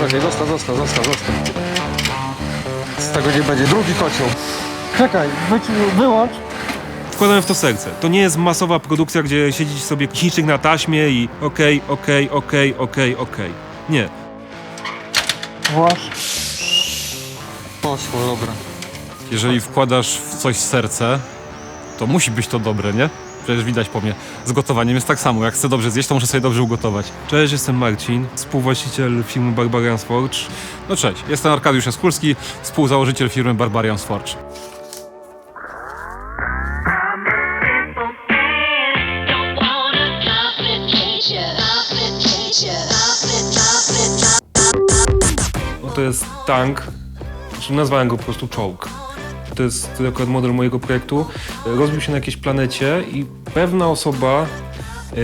Czekaj, zostaw. Z tego nie będzie. Drugi kocioł. Czekaj, wyłącz. Wkładamy w to serce. To nie jest masowa produkcja, gdzie siedzi sobie Chińczyk na taśmie i okej. Nie. Włącz. Poszło, dobra. Jeżeli wkładasz w coś serce, to musi być to dobre, nie? Przecież widać po mnie. Z gotowaniem jest tak samo. Jak chcę dobrze zjeść, to muszę sobie dobrze ugotować. Cześć, jestem Marcin, współwłaściciel firmy Barbarians Forge. No cześć, jestem Arkadiusz Jaskulski, współzałożyciel firmy Barbarians Forge. No to jest tank, znaczy nazwałem go po prostu czołg. To jest akurat model mojego projektu. Rozbił się na jakiejś planecie i pewna osoba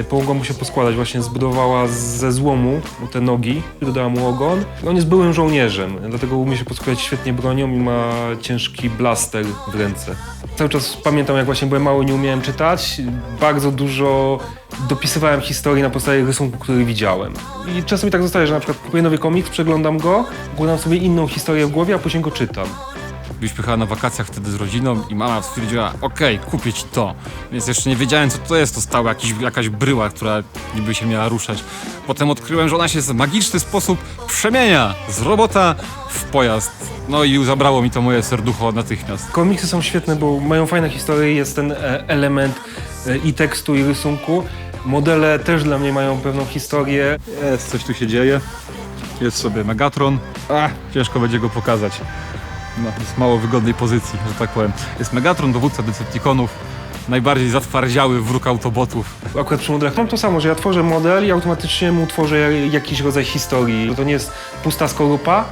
pomogła mu się poskładać. Właśnie zbudowała ze złomu te nogi, dodała mu ogon. On jest byłym żołnierzem, dlatego umie się poskładać świetnie bronią i ma ciężki blaster w ręce. Cały czas pamiętam, jak właśnie byłem mały, nie umiałem czytać. Bardzo dużo dopisywałem historii na podstawie rysunku, który widziałem. I czasem mi tak zostaje, że na przykład kupuję nowy komiks, przeglądam go, układam sobie inną historię w głowie, a później go czytam. Byliśmy chyba na wakacjach wtedy z rodziną i mama stwierdziła, okej, kupię ci to. Więc jeszcze nie wiedziałem, co to jest. To stała jakaś bryła, która niby się miała ruszać. Potem odkryłem, że ona się w magiczny sposób przemienia z robota w pojazd. No i zabrało mi to moje serducho natychmiast. Komiksy są świetne, bo mają fajne historie, jest ten element i tekstu, i rysunku. Modele też dla mnie mają pewną historię. Jest, coś tu się dzieje. Jest sobie Megatron. Ciężko będzie go pokazać. No, jest mało wygodnej pozycji, że tak powiem. Jest Megatron, dowódca Decepticonów. Najbardziej zatwardziały wróg Autobotów. Akurat przy modelach mam to samo, że ja tworzę model i automatycznie mu tworzę jakiś rodzaj historii. Że to nie jest pusta skorupa,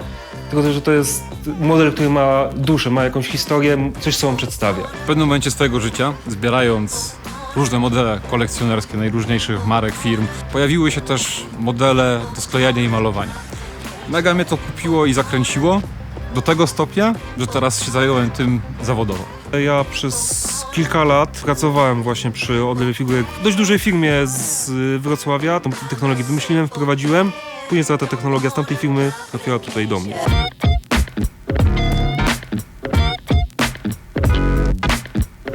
tylko że to jest model, który ma duszę, ma jakąś historię, coś, co on przedstawia. W pewnym momencie swojego życia, zbierając różne modele kolekcjonerskie najróżniejszych marek, firm, pojawiły się też modele do sklejania i malowania. Mega mnie to kupiło i zakręciło do tego stopnia, że teraz się zająłem tym zawodowo. Ja przez kilka lat pracowałem właśnie przy odlewie figurek w dość dużej firmie z Wrocławia. Tą technologię wymyśliłem, wprowadziłem. Później cała ta technologia z tamtej firmy trafiła tutaj do mnie.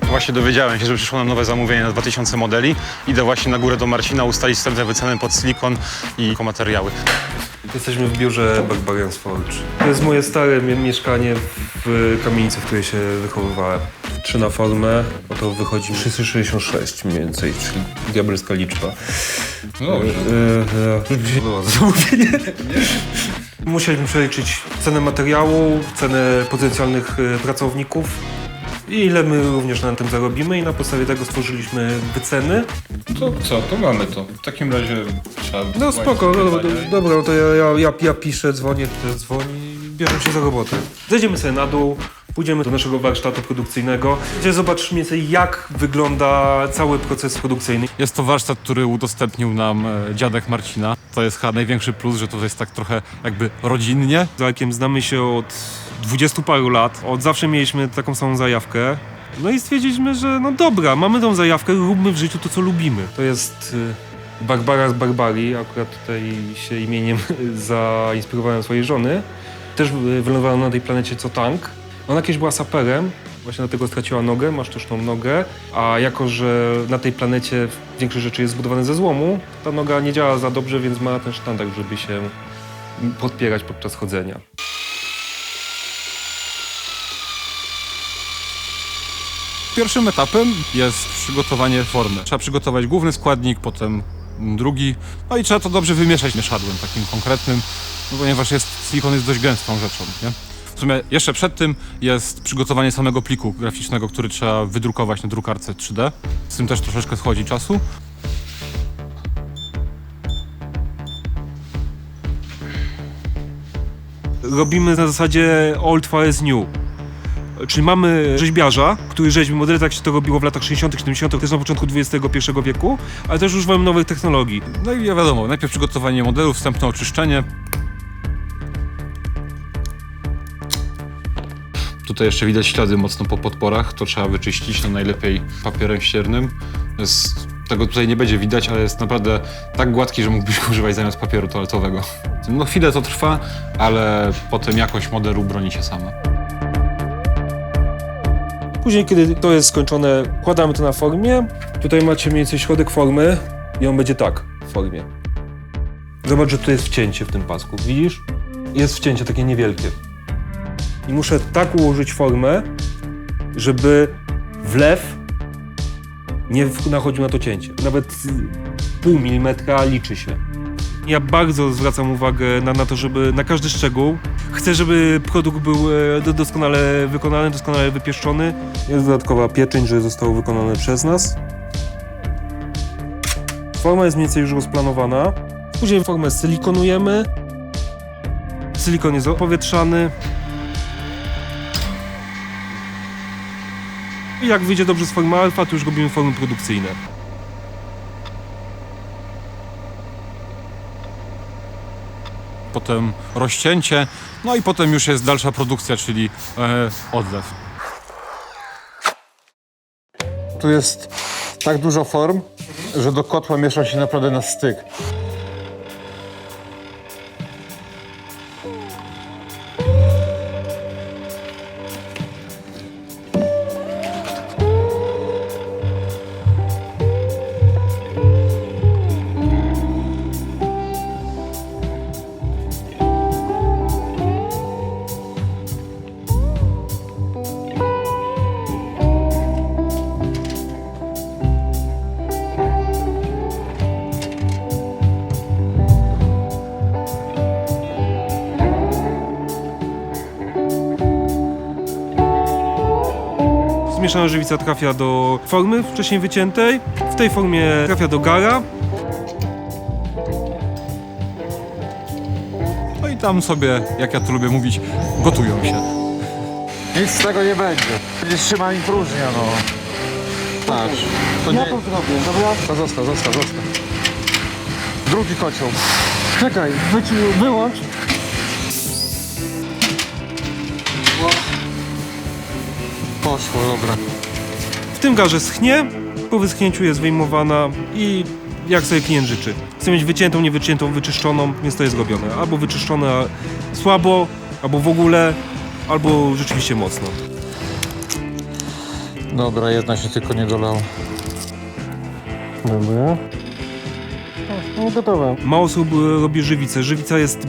Właśnie dowiedziałem się, że przyszło nam nowe zamówienie na 2000 modeli. Idę właśnie na górę do Marcina ustalić wstępne wyceny pod silikon i materiały. Jesteśmy w biurze Barbarians Forge. To jest moje stare mieszkanie w kamienicy, w której się wychowywałem. 3 na formę, to wychodzi 366 mniej więcej, czyli diabelska liczba. Już było zamówienie. Musieliśmy przeliczyć cenę materiału, cenę potencjalnych pracowników i ile my również na tym zarobimy i na podstawie tego stworzyliśmy wyceny. To co, to mamy to. W takim razie trzeba... No spoko, dobra, to ja piszę, dzwonię, ty dzwoni i bierzemy się za robotę. Zejdziemy sobie na dół, pójdziemy do naszego warsztatu produkcyjnego, gdzie zobaczysz mniej więcej, jak wygląda cały proces produkcyjny. Jest to warsztat, który udostępnił nam dziadek Marcina. To jest chyba największy plus, że to jest tak trochę jakby rodzinnie. Z Arkiem znamy się od 20 paru lat, od zawsze mieliśmy taką samą zajawkę. No i stwierdziliśmy, że no dobra, mamy tą zajawkę, róbmy w życiu to, co lubimy. To jest Barbara z Barbarii, akurat tutaj się imieniem zainspirowałem swojej żony. Też wylądowała na tej planecie co tank. Ona kiedyś była saperem, właśnie dlatego straciła nogę, ma sztuczną nogę, a jako, że na tej planecie większość rzeczy jest zbudowane ze złomu, ta noga nie działa za dobrze, więc ma ten sztandar, żeby się podpierać podczas chodzenia. Pierwszym etapem jest przygotowanie formy. Trzeba przygotować główny składnik, potem drugi, no i trzeba to dobrze wymieszać mieszadłem takim konkretnym, no ponieważ silikon jest dość gęstą rzeczą, nie? W sumie jeszcze przed tym jest przygotowanie samego pliku graficznego, który trzeba wydrukować na drukarce 3D. Z tym też troszeczkę schodzi czasu. Robimy na zasadzie old far as new. Czyli mamy rzeźbiarza, który rzeźbi modele, tak się to robiło w latach 60., 70., też na początku XXI wieku, ale też używamy nowych technologii. No i wiadomo, najpierw przygotowanie modelu, wstępne oczyszczenie. Tutaj jeszcze widać ślady mocno po podporach, to trzeba wyczyścić, no najlepiej papierem ściernym. Jest Tego tutaj nie będzie widać, ale jest naprawdę tak gładki, że mógłbyś go używać zamiast papieru toaletowego. No chwilę to trwa, ale potem jakość modelu broni się sama. Później, kiedy to jest skończone, kładamy to na formie. Tutaj macie mniej więcej środek formy i on będzie tak w formie. Zobacz, że tu jest wcięcie w tym pasku, widzisz? Jest wcięcie takie niewielkie. I muszę tak ułożyć formę, żeby wlew nie nachodził na to cięcie. Nawet pół milimetra liczy się. Ja bardzo zwracam uwagę na to, żeby na każdy szczegół. Chcę, żeby produkt był doskonale wykonany, doskonale wypieszczony. Jest dodatkowa pieczęć, że zostało wykonane przez nas. Forma jest mniej więcej już rozplanowana. Później formę silikonujemy. Silikon jest opowietrzany. I jak wyjdzie dobrze z formy alfa, to już robimy formy produkcyjne. Potem rozcięcie, no i potem już jest dalsza produkcja, czyli odlew. Tu jest tak dużo form, że do kotła mieszczą się naprawdę na styk. Zmieszana żywica trafia do formy wcześniej wyciętej. W tej formie trafia do gara. No i tam sobie, jak ja to lubię mówić, gotują się. Nic z tego nie będzie. Będziesz trzymał im próżnia, no. Patrz. To nie... Ja to zrobię, dobra? To zostaw. Drugi kocioł. Czekaj, wyłącz. Poszło, dobra. W tym garze schnie, po wyschnięciu jest wyjmowana i jak sobie klient życzy. Chce mieć wyciętą, niewyciętą, wyczyszczoną, więc to jest robione. Albo wyczyszczone słabo, albo w ogóle, albo rzeczywiście mocno. Dobra, jedna się tylko nie dolała. Dobra. No gotowe. Mało osób robi żywicę. Żywica jest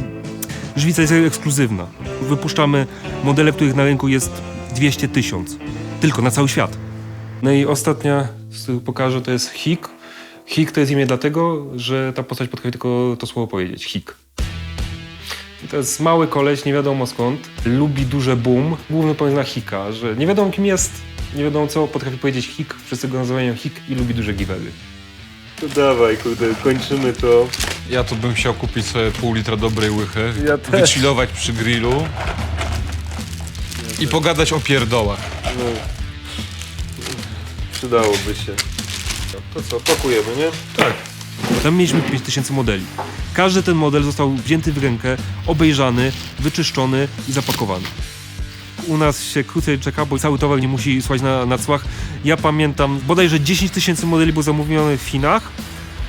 ekskluzywna. Wypuszczamy modele, których na rynku jest 200 000. Tylko na cały świat. No i ostatnia, z których pokażę, to jest Hik. Hik to jest imię dlatego, że ta postać potrafi tylko to słowo powiedzieć. Hik. I to jest mały koleś, nie wiadomo skąd. Lubi duże boom. Główny pomysł na Hika, że nie wiadomo kim jest, nie wiadomo co, potrafi powiedzieć Hik. Wszyscy go nazywają Hik i lubi duże giwery. To dawaj, kurde, kończymy to. Ja tu bym chciał kupić sobie pół litra dobrej łychy, Ja też. wychillować przy grillu i pogadać o pierdołach. No. Przydałoby się. To co, pakujemy, nie? Tak. Tam mieliśmy 5000 modeli. Każdy ten model został wzięty w rękę, obejrzany, wyczyszczony i zapakowany. U nas się krócej czeka, bo cały towar nie musi słuchać na cłach. Ja pamiętam, bodajże 10 000 modeli było zamówionych w Chinach.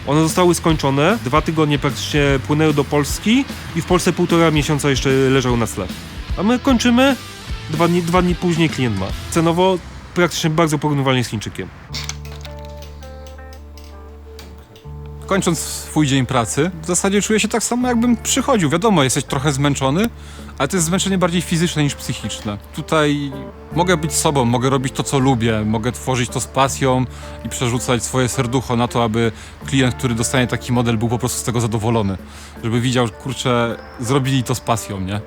One zostały skończone, 2 tygodnie praktycznie płynęły do Polski i w Polsce 1,5 miesiąca jeszcze leżały na sklep. A my kończymy, 2 dni później klient ma. Cenowo praktycznie bardzo porównywalnie z Chińczykiem. Kończąc swój dzień pracy, w zasadzie czuję się tak samo, jakbym przychodził. Wiadomo, jesteś trochę zmęczony, ale to jest zmęczenie bardziej fizyczne niż psychiczne. Tutaj mogę być sobą, mogę robić to, co lubię, mogę tworzyć to z pasją i przerzucać swoje serducho na to, aby klient, który dostanie taki model, był po prostu z tego zadowolony. Żeby widział, kurczę, zrobili to z pasją, nie?